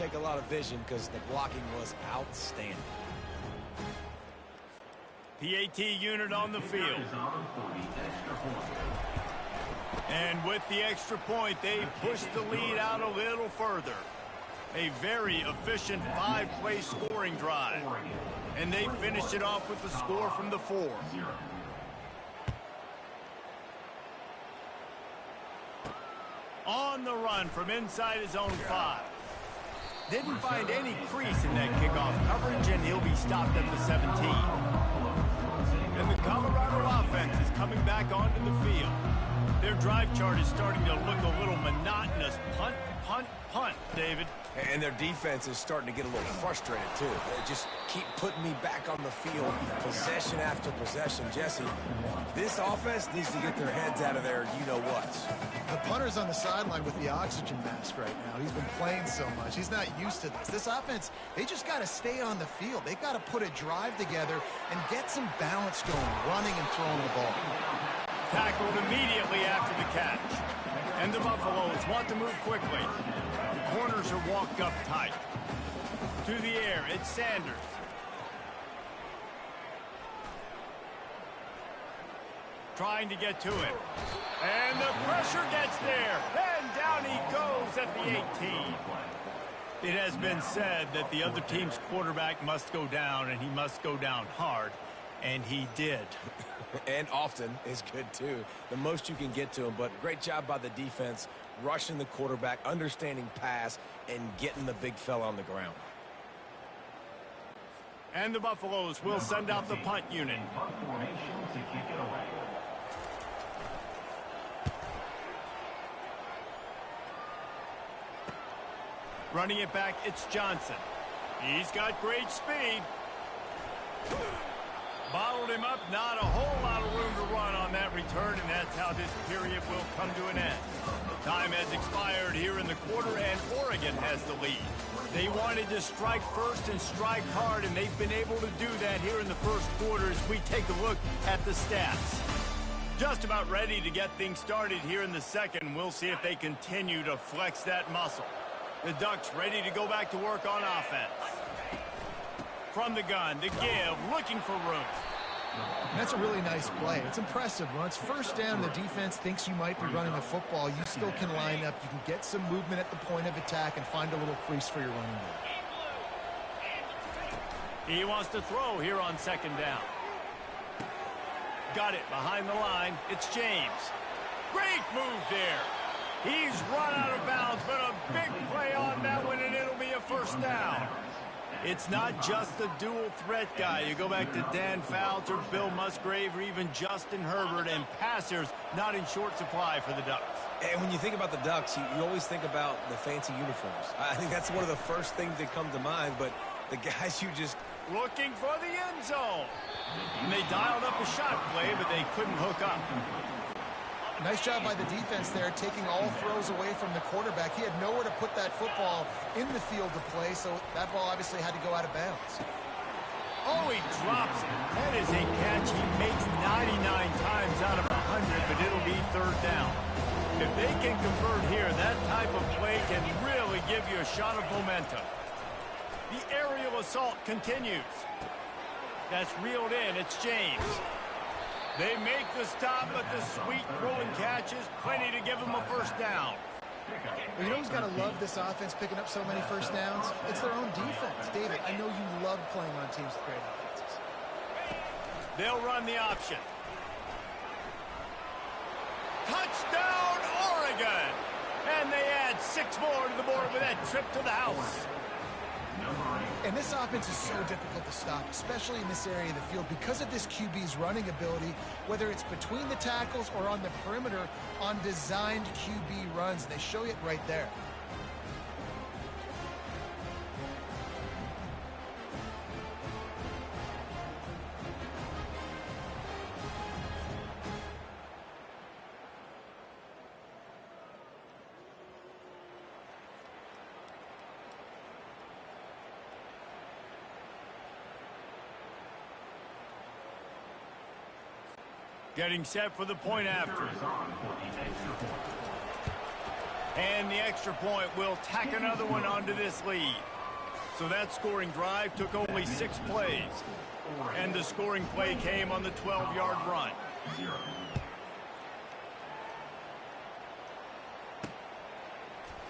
take a lot of vision because the blocking was outstanding. PAT unit on the field. And with the extra point, they push the lead out a little further. A very efficient 5-play scoring drive. And they finished it off with the score from the 4. On the run from inside his own 5. Didn't find any crease in that kickoff coverage, and he'll be stopped at the 17. And the Colorado offense is coming back onto the field. Their drive chart is starting to look a little monotonous. Punt, punt, punt, David. And their defense is starting to get a little frustrated, too. They just keep putting me back on the field, possession after possession. Jesse, this offense needs to get their heads out of their you-know-whats. The punter's on the sideline with the oxygen mask right now. He's been playing so much. He's not used to this. This offense, they just got to stay on the field. They've got to put a drive together and get some balance going, running and throwing the ball. Tackled immediately after the catch. And the Buffaloes want to move quickly. The corners are walked up tight. To the air, it's Sanders. Trying to get to it. And the pressure gets there. And down he goes at the 18. It has been said that the other team's quarterback must go down, and he must go down hard. And he did. And often is good, too. The most you can get to him, but great job by the defense, rushing the quarterback, understanding pass, and getting the big fella on the ground. And the Buffaloes will send out the punt unit. Running it back, it's Johnson. He's got great speed. Bottled him up, not a whole lot of room to run on that return, and that's how this period will come to an end. Time has expired here in the quarter, and Oregon has the lead. They wanted to strike first and strike hard, and they've been able to do that here in the first quarter as we take a look at the stats. Just about ready to get things started here in the second. We'll see if they continue to flex that muscle. The Ducks ready to go back to work on offense. From the gun, the give, looking for room. That's a really nice play. It's impressive. When it's first down, the defense thinks you might be running the football. You still can line up. You can get some movement at the point of attack and find a little crease for your running back. He wants to throw here on second down. Got it behind the line. It's James. Great move there. He's run out of bounds, but a big play on that one, and it'll be a first down. It's not just the dual threat guy. You go back to Dan Fouts or Bill Musgrave or even Justin Herbert, and passers not in short supply for the Ducks. And when you think about the Ducks, you always think about the fancy uniforms. I think that's one of the first things that come to mind, but the guys you just... Looking for the end zone. And they dialed up a shot play, but they couldn't hook up. Nice job by the defense there, taking all throws away from the quarterback. He had nowhere to put that football in the field to play, so that ball obviously had to go out of bounds. Oh, he drops it. That is a catch he makes 99 times out of 100, but it'll be third down. If they can convert here, that type of play can really give you a shot of momentum. The aerial assault continues. That's reeled in. It's James. They make the stop, but the sweet throwing catch is plenty to give them a first down. Well, you know who's got to love this offense picking up so many first downs? It's their own defense. David, I know you love playing on teams with great offenses. They'll run the option. Touchdown, Oregon! And they add 6 more to the board with that trip to the house. And this offense is so difficult to stop, especially in this area of the field, because of this QB's running ability, whether it's between the tackles or on the perimeter on designed QB runs. They show it right there. Getting set for the point after. And the extra point will tack another one onto this lead. So that scoring drive took only 6 plays. And the scoring play came on the 12-yard run.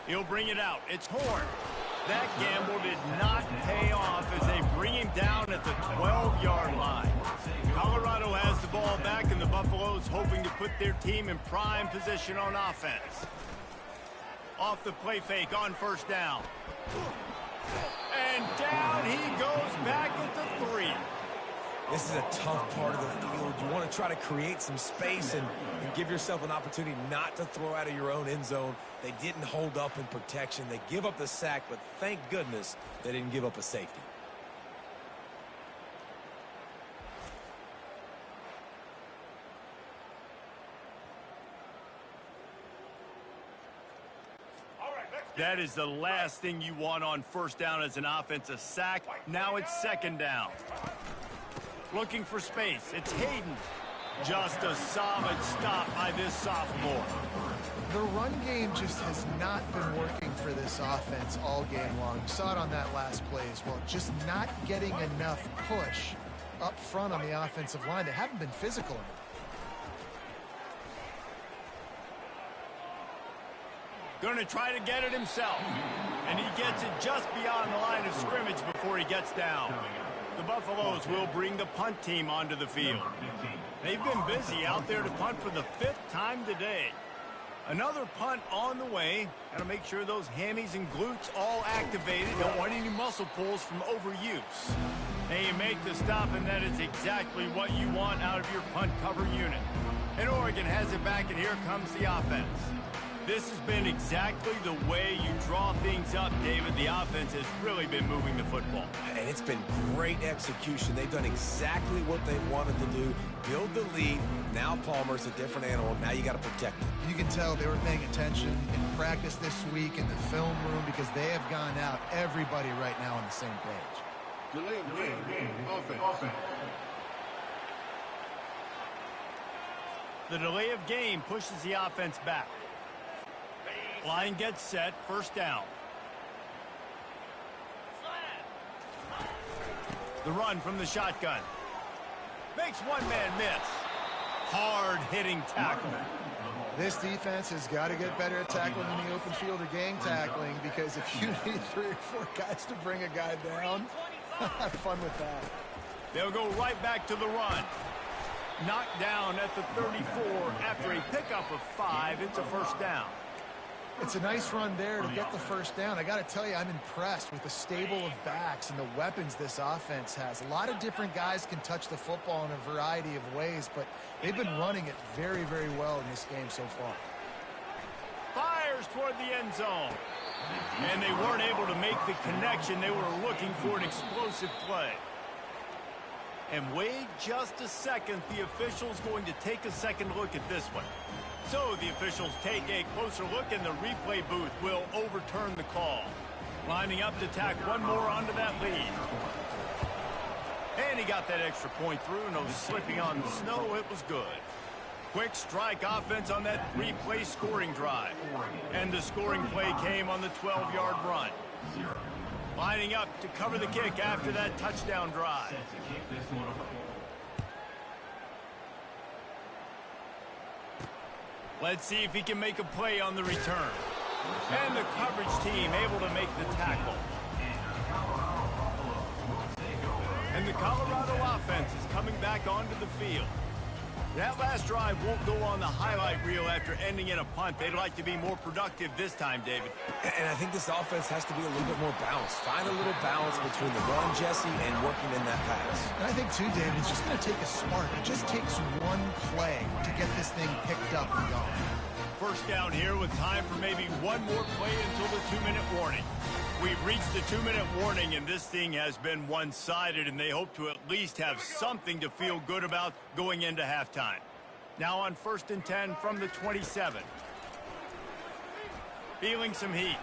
He'll bring it out. It's Horn. That gamble did not pay off as they bring him down at the 12-yard line. Colorado has the ball back, and the Buffaloes hoping to put their team in prime position on offense. Off the play fake on first down. And down he goes back at the 3. This is a tough part of the field. You want to try to create some space and give yourself an opportunity not to throw out of your own end zone. They didn't hold up in protection. They give up the sack, but thank goodness they didn't give up a safety. That is the last thing you want on first down as an offensive sack. Now it's second down. Looking for space. It's Hayden. Just a solid stop by this sophomore. The run game just has not been working for this offense all game long. You saw it on that last play as well. Just not getting enough push up front on the offensive line. They haven't been physical enough. Going to try to get it himself. And he gets it just beyond the line of scrimmage before he gets down. The Buffaloes will bring the punt team onto the field. They've been busy out there to punt for the 5th time today. Another punt on the way. Got to make sure those hammies and glutes all activated. Don't want any muscle pulls from overuse. They make the stop, and that is exactly what you want out of your punt cover unit. And Oregon has it back, and here comes the offense. This has been exactly the way you draw things up, David. The offense has really been moving the football. And it's been great execution. They've done exactly what they wanted to do. Build the lead. Now Palmer's a different animal. Now you got to protect him. You can tell they were paying attention in practice this week in the film room because they have gone out, everybody right now on the same page. Delay of game. Offense. The delay of game pushes the offense back. Line gets set, first down. The run from the shotgun. Makes one man miss. Hard-hitting tackle. This defense has got to get better at tackling in the open field or gang tackling, because if you need 3 or 4 guys to bring a guy down, have fun with that. They'll go right back to the run. Knocked down at the 34 after a pickup of 5. It's a first down. It's a nice run there to get the first down. I got to tell you, I'm impressed with the stable of backs and the weapons this offense has. A lot of different guys can touch the football in a variety of ways, but they've been running it very, very well in this game so far. Fires toward the end zone. And they weren't able to make the connection. They were looking for an explosive play. And wait just a second. The official's going to take a second look at this one. So the officials take a closer look, and the replay booth will overturn the call. Lining up to tack one more onto that lead. And he got that extra point through. No slipping on the snow. It was good. Quick strike offense on that 3-play scoring drive. And the scoring play came on the 12-yard run. Lining up to cover the kick after that touchdown drive. Let's see if he can make a play on the return. And the coverage team able to make the tackle. And the Colorado offense is coming back onto the field. That last drive won't go on the highlight reel after ending in a punt. They'd like to be more productive this time, David. And I think this offense has to be a little bit more balanced. Find a little balance between the run, Jesse, and working in that pass. And I think, too, David, it's just going to take a spark. It just takes one play to get this thing picked up and going. First down here with time for maybe one more play until the 2-minute warning. We've reached the 2-minute warning, and this thing has been one-sided, and they hope to at least have something to feel good about going into halftime. Now on 1st and 10 from the 27. Feeling some heat.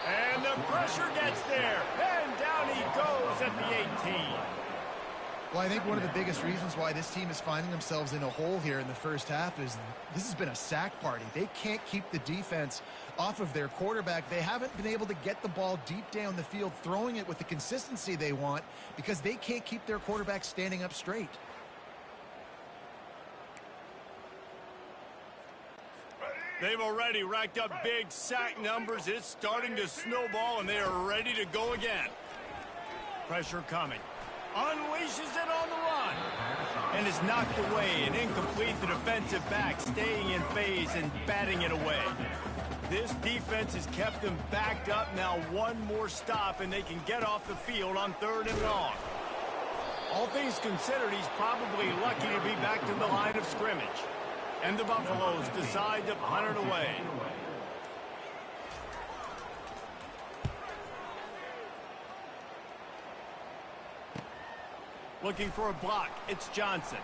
And the pressure gets there, and down he goes at the 18. Well, I think one of the biggest reasons why this team is finding themselves in a hole here in the first half is this has been a sack party. They can't keep the defense off of their quarterback. They haven't been able to get the ball deep down the field, throwing it with the consistency they want because they can't keep their quarterback standing up straight. They've already racked up big sack numbers. It's starting to snowball, and they are ready to go again. Pressure coming. Unleashes it on the run. And is knocked away and incomplete. The defensive back staying in phase and batting it away. This defense has kept them backed up. Now one more stop, and they can get off the field on 3rd and long. All things considered, he's probably lucky to be back to the line of scrimmage. And the Buffaloes decide to punt it away. Looking for a block. It's Johnson.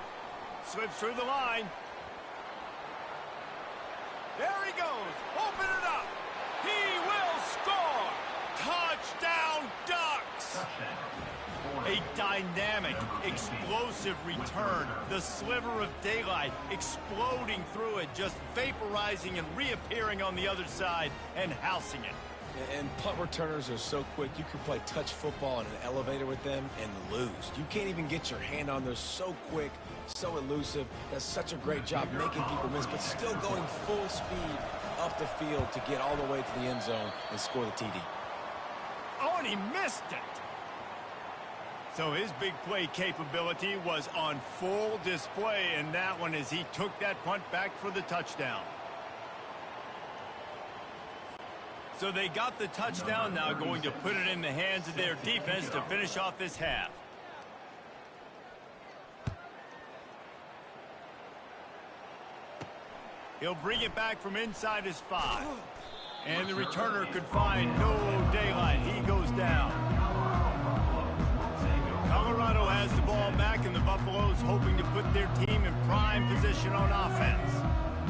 Slips through the line. There he goes. Open it up. He will score. Touchdown, Ducks. A dynamic, explosive return. The sliver of daylight exploding through it, just vaporizing and reappearing on the other side and housing it. And punt returners are so quick, you can play touch football in an elevator with them and lose. You can't even get your hand on them. So quick, so elusive. Does such a great job making people miss, but still going full speed up the field to get all the way to the end zone and score the TD. Oh, and he missed it. So his big play capability was on full display in that one as he took that punt back for the touchdown. So they got the touchdown, now going to put it in the hands of their defense to finish off this half. He'll bring it back from inside his 5. And the returner could find no daylight. He goes down. Colorado has the ball back, and the Buffaloes hoping to put their team in prime position on offense.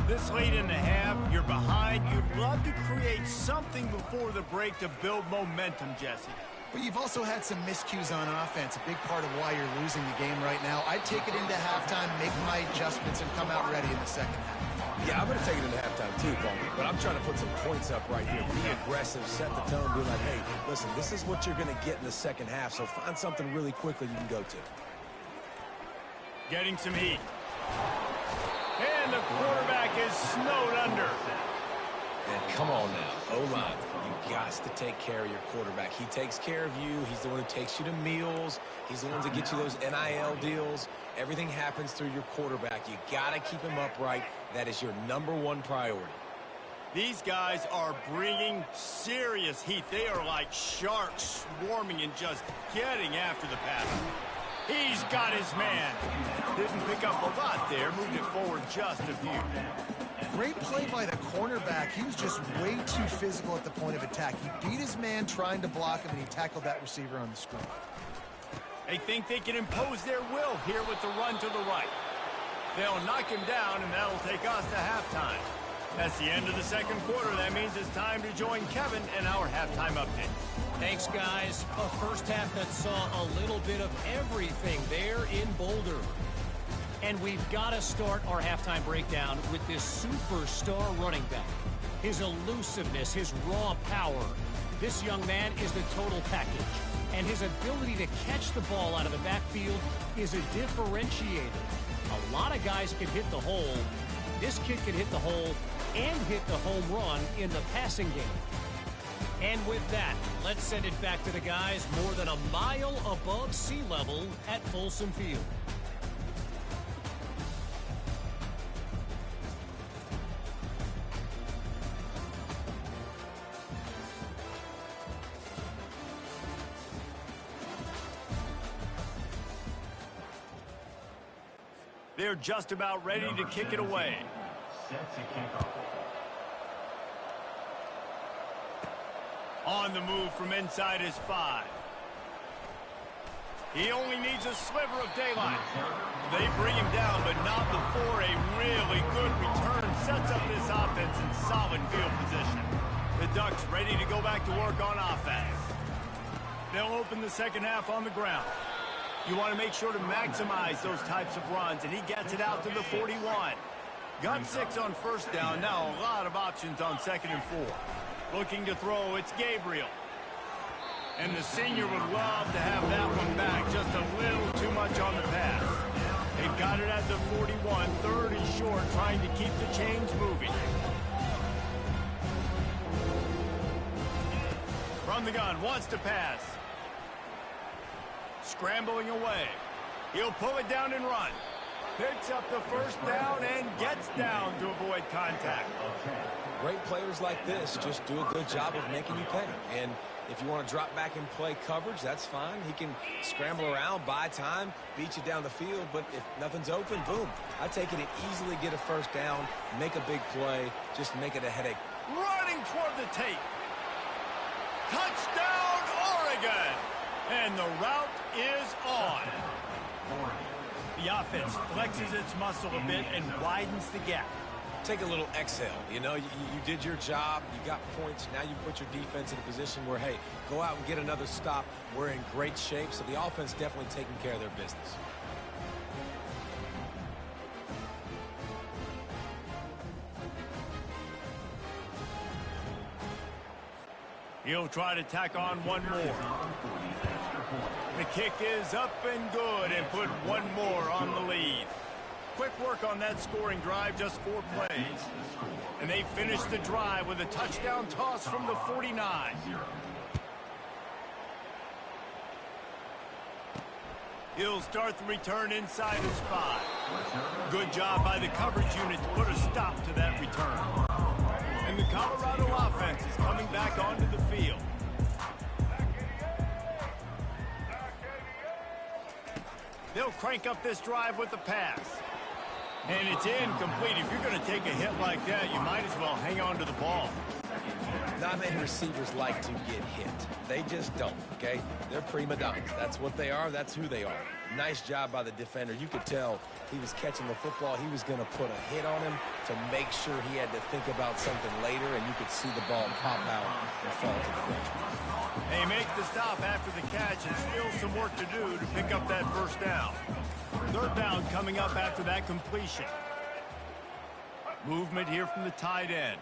This late in the half, you're behind. You'd love to create something before the break to build momentum, Jesse. But you've also had some miscues on offense, a big part of why you're losing the game right now. I'd take it into halftime, make my adjustments, and come out ready in the second half. Yeah, I'm going to take it into halftime too, Paul. But I'm trying to put some points up right here. Be aggressive, set the tone, be like, hey, listen, this is what you're going to get in the second half, so find something really quickly you can go to. Getting some heat. And the quarterback is snowed under. And come on now, O-line, you got to take care of your quarterback. He takes care of you. He's the one who takes you to meals. He's the one that gets you those NIL deals. Everything happens through your quarterback. You got to keep him upright. That is your #1 priority. These guys are bringing serious heat. They are like sharks swarming and just getting after the passer. He's got his man. Didn't pick up a lot there. Moved it forward just a few. Great play by the cornerback. He was just way too physical at the point of attack. He beat his man trying to block him, and he tackled that receiver on the screen. They think they can impose their will here with the run to the right. They'll knock him down, and that'll take us to halftime. That's the end of the second quarter. That means it's time to join Kevin in our halftime update. Thanks, guys. A first half that saw a little bit of everything there in Boulder. And we've got to start our halftime breakdown with this superstar running back. His elusiveness, his raw power. This young man is the total package. And his ability to catch the ball out of the backfield is a differentiator. A lot of guys can hit the hole. This kid can hit the hole and hit the home run in the passing game. And with that, let's send it back to the guys more than a mile above sea level at Folsom Field. They're just about ready to kick it away. On the move from inside his 5. He only needs a sliver of daylight. They bring him down, but not before a really good return sets up this offense in solid field position. The Ducks ready to go back to work on offense. They'll open the second half on the ground. You want to make sure to maximize those types of runs, and he gets it out to the 41. Got 6 on first down. Now a lot of options on 2nd and 4. Looking to throw, it's Gabriel. And the senior would love to have that one back. Just a little too much on the pass. They've got it at the 41. 3rd and short, trying to keep the chains moving. From the gun, wants to pass. Scrambling away. He'll pull it down and run. Picks up the first down and gets down to avoid contact. Great players like this just do a good job of making you pay. And if you want to drop back and play coverage, that's fine. He can scramble around, buy time, beat you down the field. But if nothing's open, boom. I take it and easily get a first down, make a big play, just make it a headache. Running toward the tape. Touchdown, Oregon! And the route is on. The offense flexes its muscle a bit and widens the gap. Take a little exhale. You know, you did your job. You got points. Now you put your defense in a position where, hey, go out and get another stop. We're in great shape, so the offense definitely taking care of their business. He'll try to tack on one more. The kick is up and good and put one more on the lead. Quick work on that scoring drive, just 4 plays. And they finish the drive with a touchdown toss from the 49. He'll start the return inside his 5. Good job by the coverage unit to put a stop to that return. And the Colorado offense is coming back onto the field. They'll crank up this drive with the pass. And it's incomplete. If you're going to take a hit like that, you might as well hang on to the ball. Not many receivers like to get hit. They just don't, okay? They're prima donnas. That's what they are. That's who they are. Nice job by the defender. You could tell he was catching the football. He was going to put a hit on him to make sure he had to think about something later, and you could see the ball pop out and fall to the ground. They make the stop after the catch and still some work to do to pick up that first down. 3rd down coming up after that completion. Movement here from the tight end.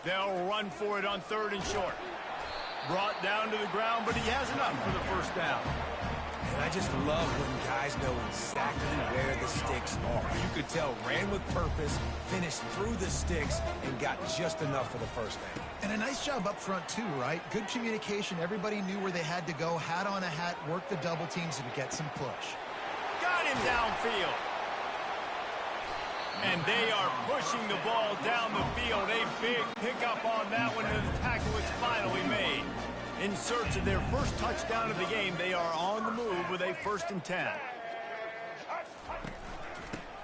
They'll run for it on 3rd and short. Brought down to the ground, but he has enough for the first down. And I just love when guys know exactly where the sticks are. You could tell ran with purpose, finished through the sticks, and got just enough for the first down. And a nice job up front, too, right? Good communication. Everybody knew where they had to go. Hat on a hat, work the double teams, and get some push. Got him downfield. And they are pushing the ball down the field. A big pickup on that one, and the tackle is finally made. In search of their first touchdown of the game, they are on the move with a 1st and 10.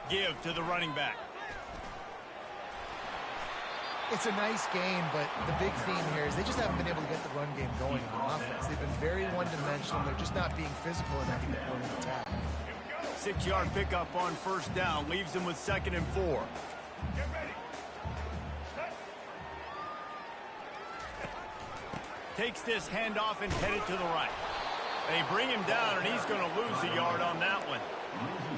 Give to the running back. It's a nice game, but the big theme here is they just haven't been able to get the run game going in the offense. They've been very one-dimensional. They're just not being physical enough to go into attack. 6-yard pickup on first down leaves them with 2nd and 4. Takes this handoff and headed to the right. They bring him down, and he's going to lose a yard on that one.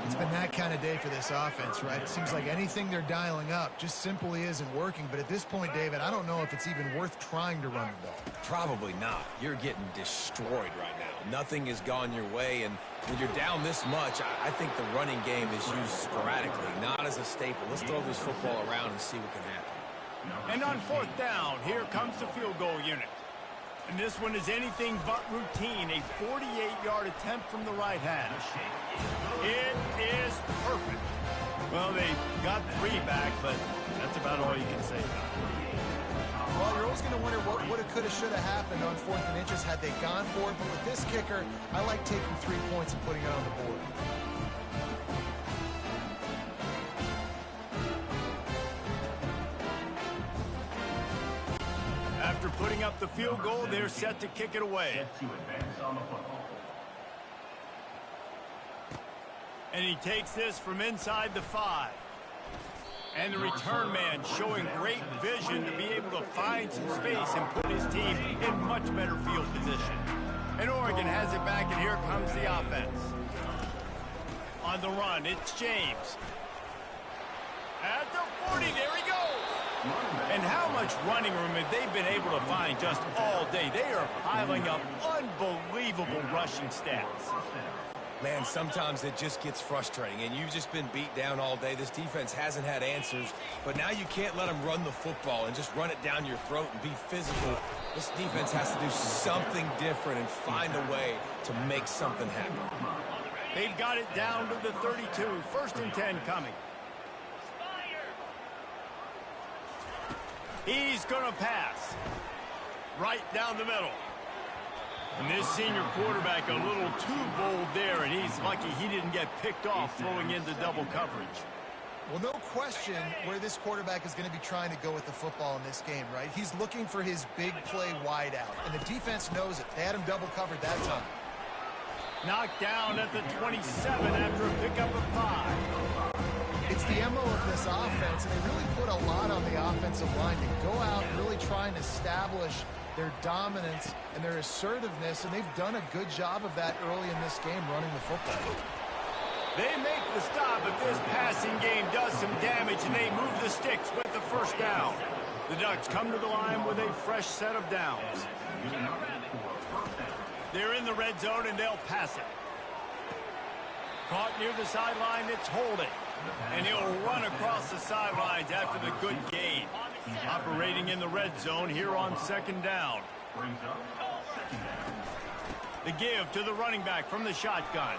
It's been that kind of day for this offense, right? It seems like anything they're dialing up just simply isn't working. But at this point, David, I don't know if it's even worth trying to run the ball. Probably not. You're getting destroyed right now. Nothing has gone your way, and when you're down this much, I think the running game is used sporadically, not as a staple. Let's throw this football around and see what can happen. And on 4th down, here comes the field goal unit. And this one is anything but routine. A 48-yard attempt from the right hash. It is perfect. Well, they got 3 back, but that's about all you can say about it. Well, you're always going to wonder what woulda, coulda, shoulda happened on 4th and inches had they gone for it. But with this kicker, I like taking 3 points and putting it on the board. After putting up the field goal, they're set to kick it away. And he takes this from inside the 5. And the return man showing great vision to be able to find some space and put his team in much better field position. And Oregon has it back, and here comes the offense. On the run, it's James. At the 40, there he goes. And how much running room have they been able to find just all day? They are piling up unbelievable rushing stats. Man, sometimes it just gets frustrating, and you've just been beat down all day. This defense hasn't had answers, but now you can't let them run the football and just run it down your throat and be physical. This defense has to do something different and find a way to make something happen. They've got it down to the 32. 1st and 10 coming. He's going to pass. Right down the middle. And this senior quarterback a little too bold there, and he's lucky he didn't get picked off throwing into double coverage. Well, no question where this quarterback is going to be trying to go with the football in this game, right? He's looking for his big play wide out, and the defense knows it. They had him double covered that time. Knocked down at the 27 after a pickup of 5. It's the MO of this offense, and they really put a lot on the offensive line to go out and really try and establish their dominance and their assertiveness, and they've done a good job of that early in this game running the football. They make the stop, but this passing game does some damage, and they move the sticks with the 1st down. The Ducks come to the line with a fresh set of downs. They're in the red zone, and they'll pass it. Caught near the sideline, it's holding. And he'll run across the sidelines after the good gain. Operating in the red zone here on 2nd down. The give to the running back from the shotgun.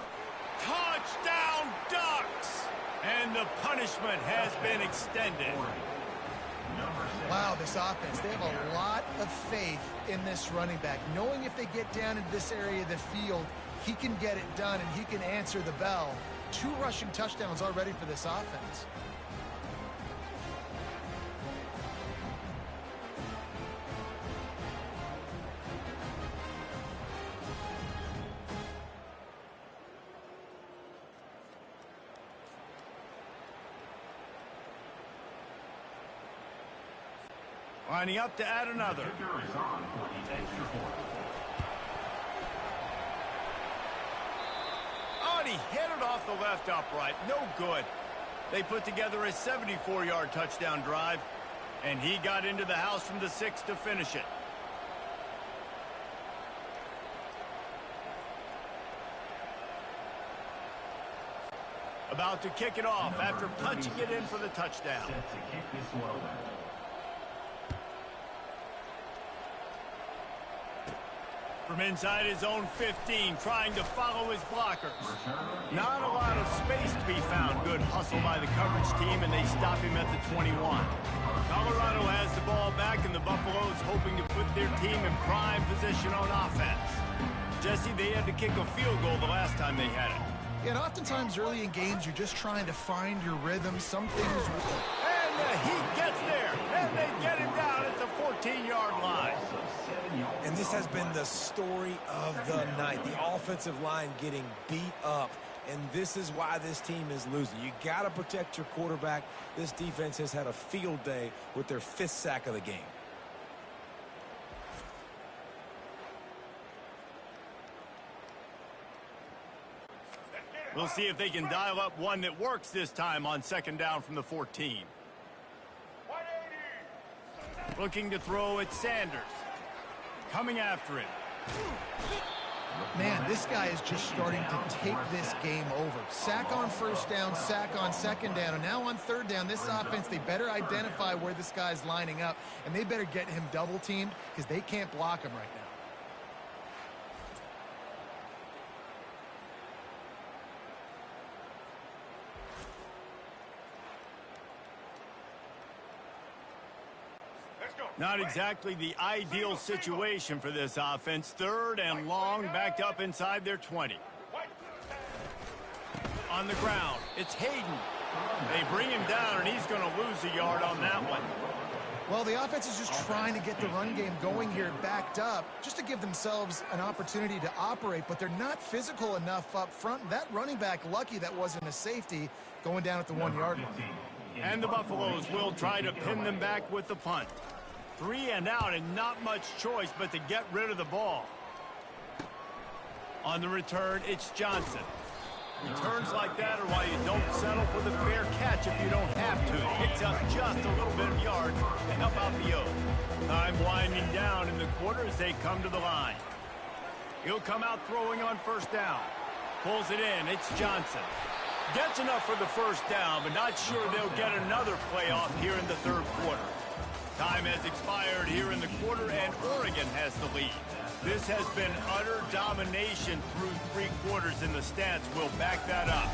Touchdown, Ducks! And the punishment has been extended. Wow, this offense, they have a lot of faith in this running back. Knowing if they get down into this area of the field, he can get it done and he can answer the bell. 2 rushing touchdowns already for this offense. Lining up to add another. Oh, and he hit it off the left upright. No good. They put together a 74-yard touchdown drive, and he got into the house from the 6 to finish it. About to kick it off after punching it in for the touchdown. From inside his own 15, trying to follow his blockers. Not a lot of space to be found. Good hustle by the coverage team, and they stop him at the 21. Colorado has the ball back, and the Buffaloes hoping to put their team in prime position on offense. Jesse, they had to kick a field goal the last time they had it. Yeah, and oftentimes early in games, you're just trying to find your rhythm. Some things... And he gets there, and they get him down at the 14-yard line. And this has been the story of the night. The offensive line getting beat up, and this is why this team is losing. You got to protect your quarterback. This defense has had a field day with their 5th sack of the game. We'll see if they can dial up one that works this time on 2nd down from the 14. Looking to throw at Sanders. Coming after him. Man, this guy is just starting to take this game over. Sack on 1st down, sack on 2nd down, and now on 3rd down, this offense, they better identify where this guy's lining up, and they better get him double-teamed because they can't block him right now. Not exactly the ideal situation for this offense. 3rd and long, backed up inside their 20. On the ground, it's Hayden. They bring him down, and he's going to lose a yard on that one. Well, the offense is just trying to get the run game going here, backed up, just to give themselves an opportunity to operate, but they're not physical enough up front. That running back, lucky that wasn't a safety, going down at the 1-yard line. And the Buffaloes will try to pin them back with the punt. 3 and out, and not much choice but to get rid of the ball. On the return, it's Johnson. Returns like that are why you don't settle for the fair catch if you don't have to. Picks up just a little bit of yards and up out the O. Time winding down in the quarter as they come to the line. He'll come out throwing on first down. Pulls it in. It's Johnson. Gets enough for the first down, but not sure they'll get another play off here in the third quarter. Time has expired here in the quarter, and Oregon has the lead. This has been utter domination through three quarters, and the stats will back that up.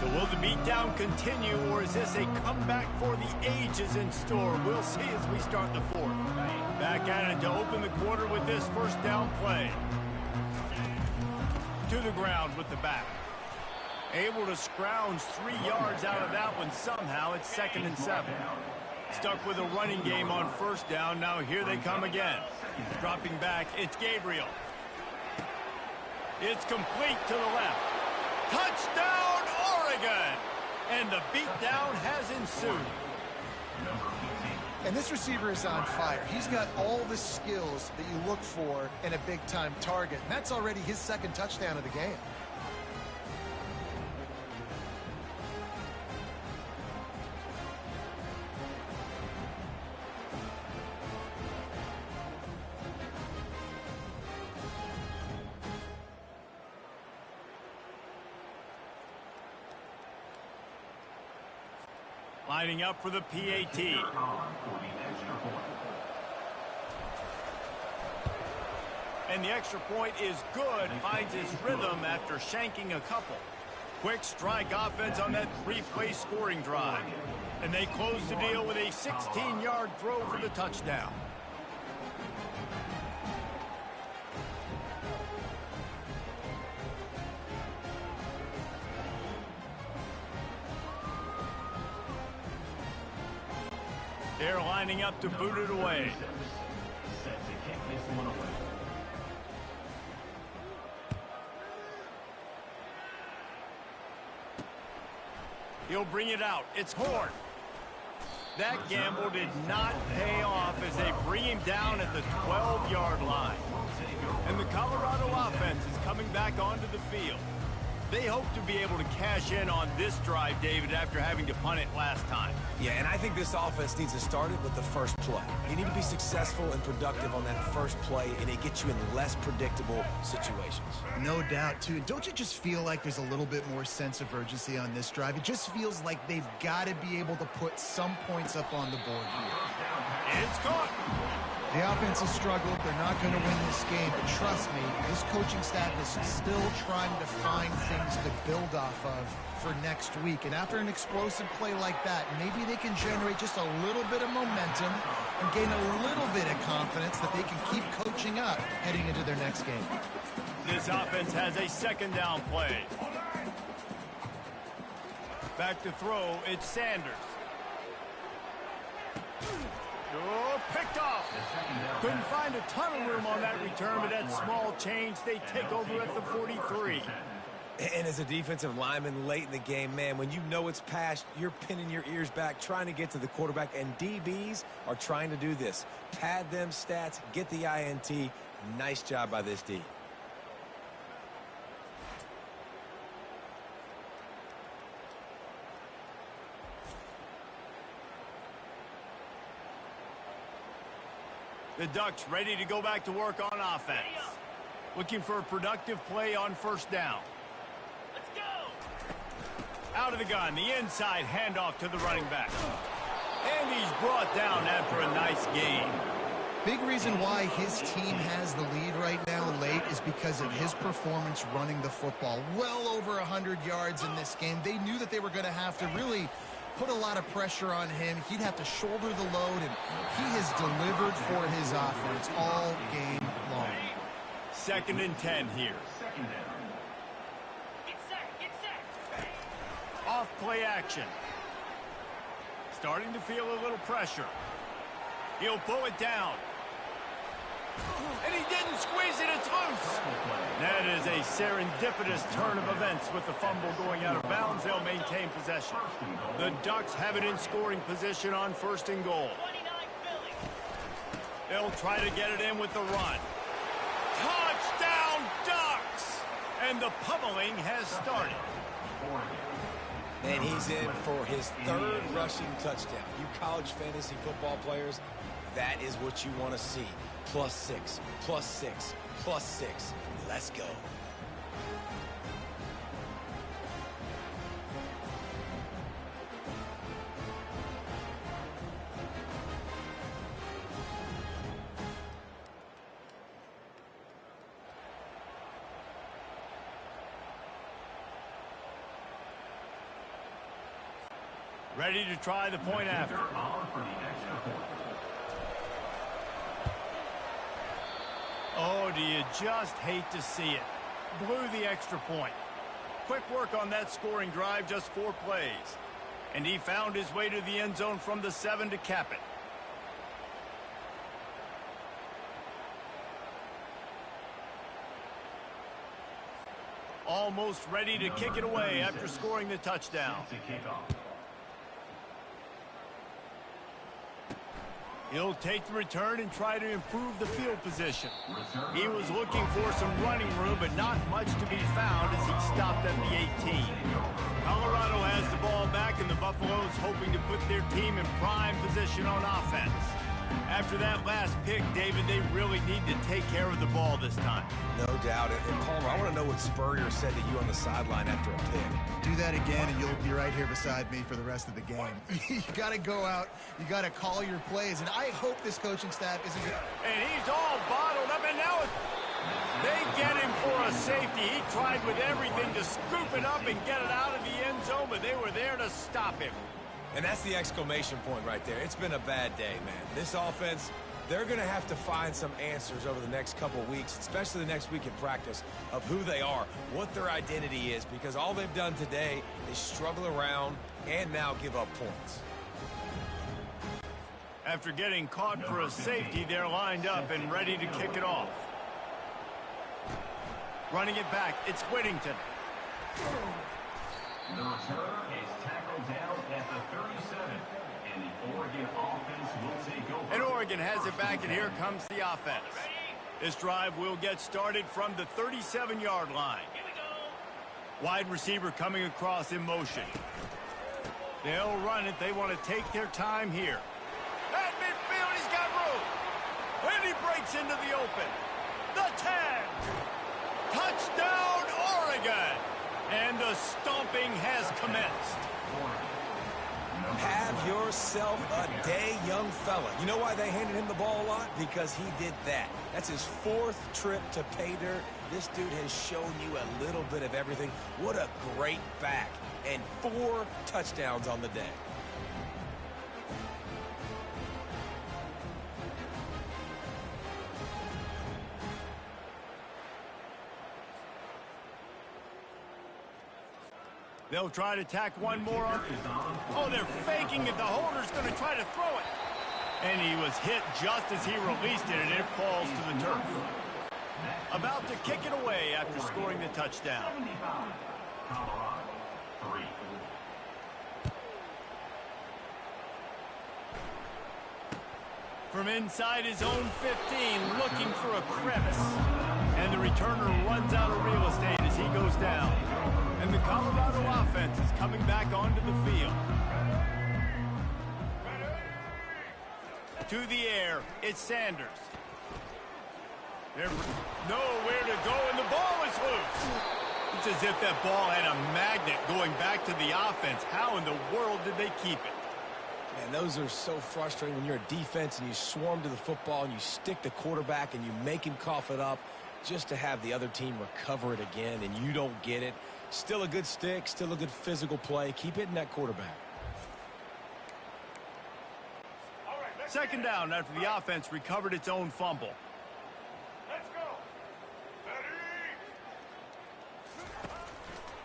So will the beatdown continue, or is this a comeback for the ages in store? We'll see as we start the fourth. Back at it to open the quarter with this first down play. To the ground with the back. Able to scrounge 3 yards out of that one somehow. It's 2nd and 7. Stuck with a running game on first down. Now here they come again. Dropping back, it's Gabriel. It's complete to the left. Touchdown, Oregon! And the beatdown has ensued. And this receiver is on fire. He's got all the skills that you look for in a big-time target. And that's already his 2nd touchdown of the game. Lining up for the PAT. And the extra point is good. Finds his rhythm after shanking a couple. Quick strike offense on that 3-play scoring drive. And they close the deal with a 16-yard throw for the touchdown. They're lining up to boot it away. He'll bring it out. It's Horn. That gamble did not pay off as they bring him down at the 12-yard line. And the Colorado offense is coming back onto the field. They hope to be able to cash in on this drive, David, after having to punt it last time. Yeah, and I think this offense needs to start it with the first play. You need to be successful and productive on that first play, and it gets you in less predictable situations. No doubt, too. Don't you just feel like there's a little bit more sense of urgency on this drive? It just feels like they've got to be able to put some points up on the board here. It's caught. The offense has struggled. They're not going to win this game, but trust me, this coaching staff is still trying to find things to build off of for next week. And after an explosive play like that, maybe they can generate just a little bit of momentum and gain a little bit of confidence that they can keep coaching up heading into their next game. This offense has a 2nd down play. Back to throw, it's Sanders. Oh, picked off. Couldn't find a ton of room on that return, but that small change, they take over at the 43. And as a defensive lineman late in the game, man, when you know it's past, you're pinning your ears back, trying to get to the quarterback, and DBs are trying to do this. Pad them stats, get the INT. Nice job by this D. The Ducks ready to go back to work on offense. Looking for a productive play on first down. Let's go! Out of the gun, the inside handoff to the running back. And he's brought down after a nice gain. Big reason why his team has the lead right now late is because of his performance running the football. Well over 100 yards in this game. They knew that they were going to have to really put a lot of pressure on him. He'd have to shoulder the load, and he has delivered for his offense all game long. 2nd and 10 here. Off play action. Starting to feel a little pressure. He'll pull it down. And he didn't squeeze it, it's loose. That is a serendipitous turn of events with the fumble going out of bounds. They'll maintain possession. The Ducks have it in scoring position on 1st and goal. They'll try to get it in with the run. Touchdown Ducks! And the pummeling has started. And he's in for his 3rd rushing touchdown. You college fantasy football players, that is what you want to see. +6, +6, +6. Let's go. Ready to try the point after. Oh, do you just hate to see it? Blew the extra point. Quick work on that scoring drive, just 4 plays. And he found his way to the end zone from the 7 to cap it. Almost ready to kick it away after scoring the touchdown. He'll take the return and try to improve the field position. He was looking for some running room, but not much to be found as he stopped at the 18. Colorado has the ball back, and the Buffaloes hoping to put their team in prime position on offense. After that last pick, David, they really need to take care of the ball this time. No doubt. And Palmer, I want to know what Spurrier said to you on the sideline after a pick. Do that again, and you'll be right here beside me for the rest of the game. You got to go out. You got to call your plays. And I hope this coaching staff isn't good. And he's all bottled up, and now they get him for a safety. He tried with everything to scoop it up and get it out of the end zone, but they were there to stop him. And that's the exclamation point right there. It's been a bad day, man. This offense, they're going to have to find some answers over the next couple weeks, especially the next week in practice, of who they are, what their identity is, because all they've done today is struggle around and now give up points. After getting caught for a safety, they're lined up and ready to kick it off. Running it back, it's Whittington. The returner is tackled down at the 37, and the Oregon offense will take over. And Oregon has it back, and here comes the offense. This drive will get started from the 37-yard line. Wide receiver coming across in motion. They'll run it. They want to take their time here. At midfield, he's got room. And he breaks into the open. The 10. Touchdown, Oregon. And the stomping has commenced. Have yourself a day, young fella. You know why they handed him the ball a lot? Because he did that. That's his 4th trip to pay dirt. This dude has shown you a little bit of everything. What a great back. And 4 touchdowns on the day. They'll try to tack one more on. Oh, they're faking it. The holder's going to try to throw it. And he was hit just as he released it, and it falls to the turf. About to kick it away after scoring the touchdown. From inside his own 15, looking for a crevice. And the returner runs out of real estate as he goes down. And the Colorado offense is coming back onto the field. To the air, it's Sanders. There's nowhere to go, and the ball is loose. It's as if that ball had a magnet going back to the offense. How in the world did they keep it? And those are so frustrating when you're a defense and you swarm to the football and you stick the quarterback and you make him cough it up just to have the other team recover it again, and you don't get it. Still a good stick, still a good physical play. Keep hitting that quarterback. Second down after the offense recovered its own fumble. Let's go.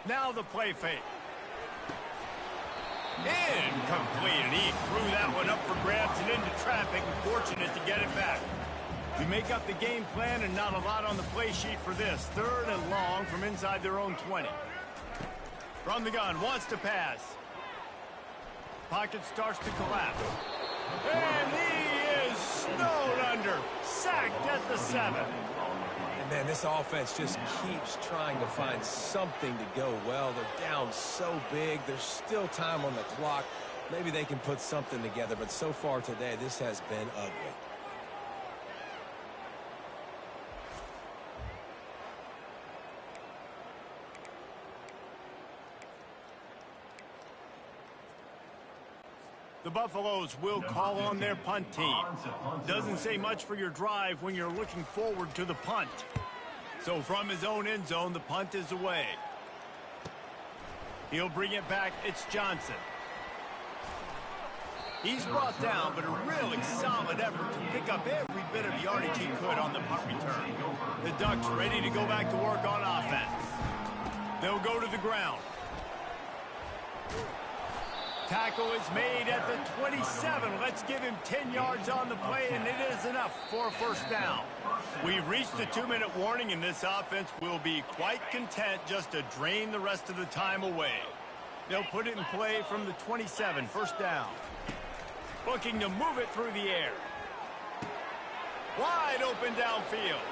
Now the play fake. Incomplete, and he threw that one up for grabs and into traffic, and fortunate to get it back. We make up the game plan, and not a lot on the play sheet for this. 3rd and long from inside their own 20. From the gun, wants to pass. Pocket starts to collapse. And he is snowed under. Sacked at the 7. Man, this offense just keeps trying to find something to go well. They're down so big. There's still time on the clock. Maybe they can put something together, but so far today, this has been ugly. The Buffaloes will call on their punt team. Doesn't say much for your drive when you're looking forward to the punt. So from his own end zone, the punt is away. He'll bring it back. It's Johnson. He's brought down, but a really solid effort to pick up every bit of yardage he could on the punt return. The Ducks ready to go back to work on offense. They'll go to the ground. Tackle is made at the 27. Let's give him 10 yards on the play, and it is enough for a first down. We've reached the 2-minute warning, and this offense will be quite content just to drain the rest of the time away. They'll put it in play from the 27, first down. Looking to move it through the air. Wide open downfield.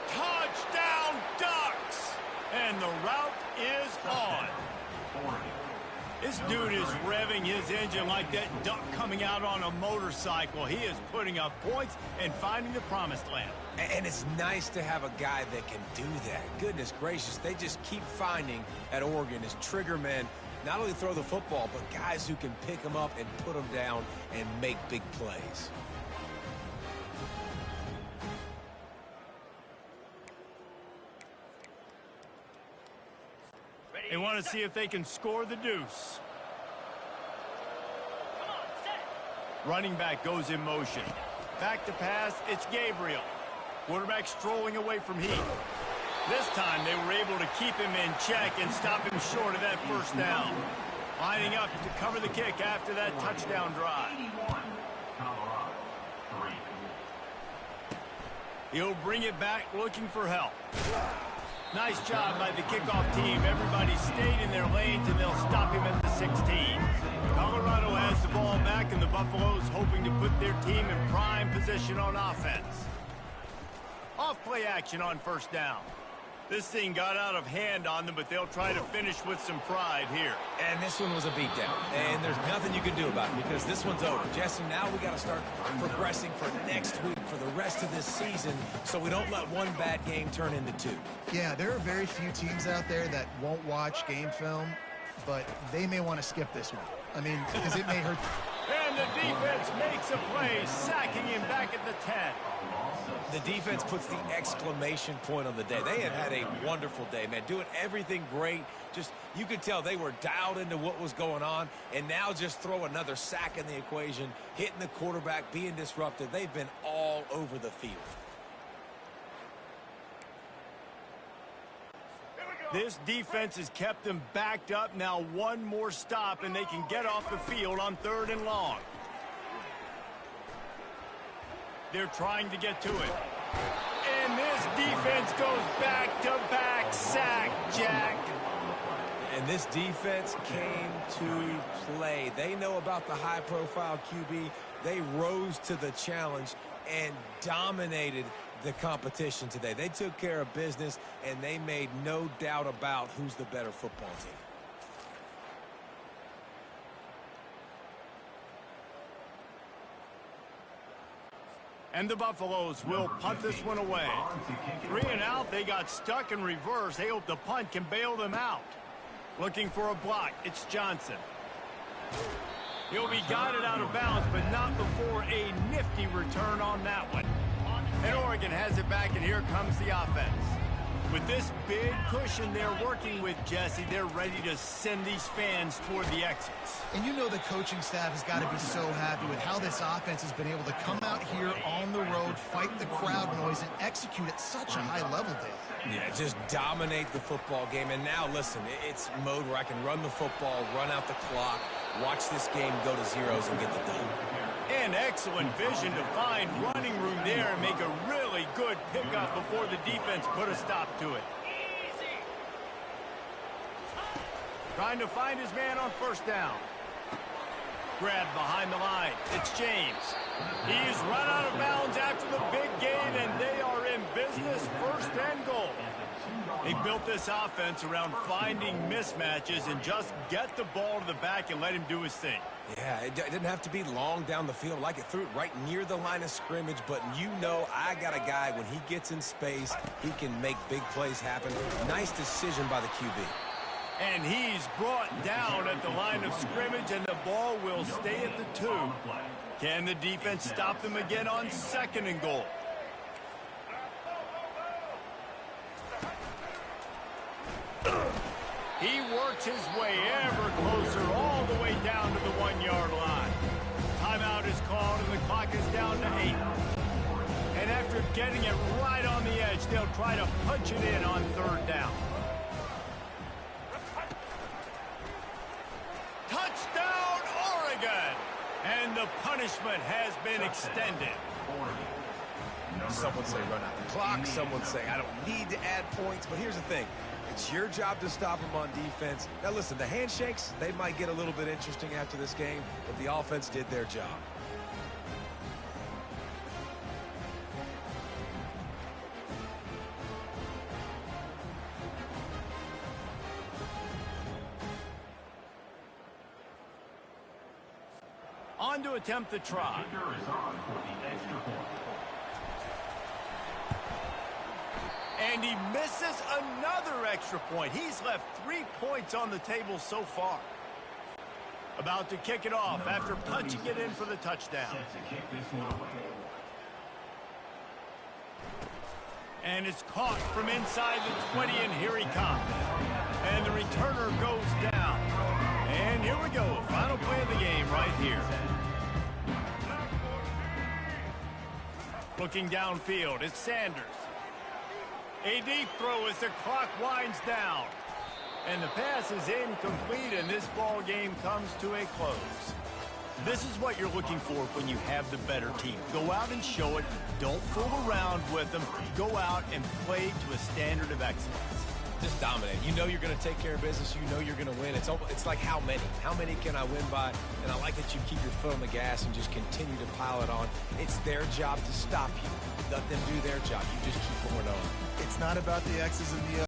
Touchdown, Ducks! And the route is on. This dude is revving his engine like that duck coming out on a motorcycle. He is putting up points and finding the promised land. And it's nice to have a guy that can do that. Goodness gracious, they just keep finding at Oregon as trigger men, not only throw the football, but guys who can pick them up and put them down and make big plays. They want to see if they can score the deuce. Running back goes in motion. Back to pass, it's Gabriel. Quarterback strolling away from heat. This time they were able to keep him in check and stop him short of that first down. Lining up to cover the kick after that touchdown drive. He'll bring it back looking for help. Nice job by the kickoff team. Everybody stayed in their lanes, and they'll stop him at the 16. Colorado has the ball back, and the Buffaloes hoping to put their team in prime position on offense. Off-play action on first down. This thing got out of hand on them, but they'll try to finish with some pride here. And this one was a beatdown, and there's nothing you can do about it because this one's over. Jesse, now we got to start progressing for next week, for the rest of this season, so we don't let one bad game turn into two. Yeah, there are very few teams out there that won't watch game film, but they may want to skip this one. I mean, because it may hurt. And the defense makes a play, sacking him back at the 10. The defense puts the exclamation point on the day. They have had a wonderful day, man, doing everything great. Just, you could tell they were dialed into what was going on, and now just throw another sack in the equation, hitting the quarterback, being disruptive. They've been all over the field. This defense has kept them backed up. Now one more stop, and they can get off the field on 3rd and long. They're trying to get to it. And this defense goes back-to-back sack, Jack. And this defense came to play. They know about the high-profile QB. They rose to the challenge and dominated the competition today. They took care of business, and they made no doubt about who's the better football team. And the Buffaloes will punt this one away. 3 and out, they got stuck in reverse. They hope the punt can bail them out. Looking for a block, it's Johnson. He'll be guided out of bounds, but not before a nifty return on that one. And Oregon has it back, and here comes the offense. With this big cushion they're working with, Jesse, they're ready to send these fans toward the exits. And you know the coaching staff has got to be so happy with how this offense has been able to come out here on the road, fight the crowd noise, and execute at such a high level, Dave. Yeah, just dominate the football game. And now, listen, it's mode where I can run the football, run out the clock, watch this game go to zeros and get the done. And excellent vision to find running room there and make a really good pickup before the defense put a stop to it. Trying to find his man on first down. Grabbed behind the line. It's James. He's run out of bounds after the big gain, and they are in business this 1st and goal. They built this offense around finding mismatches and just get the ball to the back and let him do his thing. Yeah, it didn't have to be long down the field. Like it threw it right near the line of scrimmage, but you know I got a guy, when he gets in space, he can make big plays happen. Nice decision by the QB. And he's brought down at the line of scrimmage, and the ball will stay at the 2. Can the defense stop them again on 2nd and goal? He works his way ever closer all the way down to the 1-yard line. Timeout is called, and the clock is down to 8. And after getting it right on the edge, they'll try to punch it in on 3rd down. Touchdown, Oregon! And the punishment has been extended. Some would say run out the clock. Some would say I don't need to add points. But here's the thing. It's your job to stop them on defense. Now, listen, the handshakes, they might get a little bit interesting after this game, but the offense did their job. On to attempt the try. Kicker is on for the extra point. And he misses another extra point. He's left 3 points on the table so far. About to kick it off after punching it in for the touchdown. Set to kick this one away. And it's caught from inside the 20, and here he comes. And the returner goes down. And here we go. Final play of the game right here. Looking downfield, it's Sanders. A deep throw as the clock winds down. And the pass is incomplete, and this ball game comes to a close. This is what you're looking for when you have the better team. Go out and show it. Don't fool around with them. Go out and play to a standard of excellence. Just dominate. You know you're going to take care of business. You know you're going to win. It's like how many? How many can I win by? And I like that you keep your foot on the gas and just continue to pile it on. It's their job to stop you. Let them do their job. You just keep going on. It's not about the X's and the O's.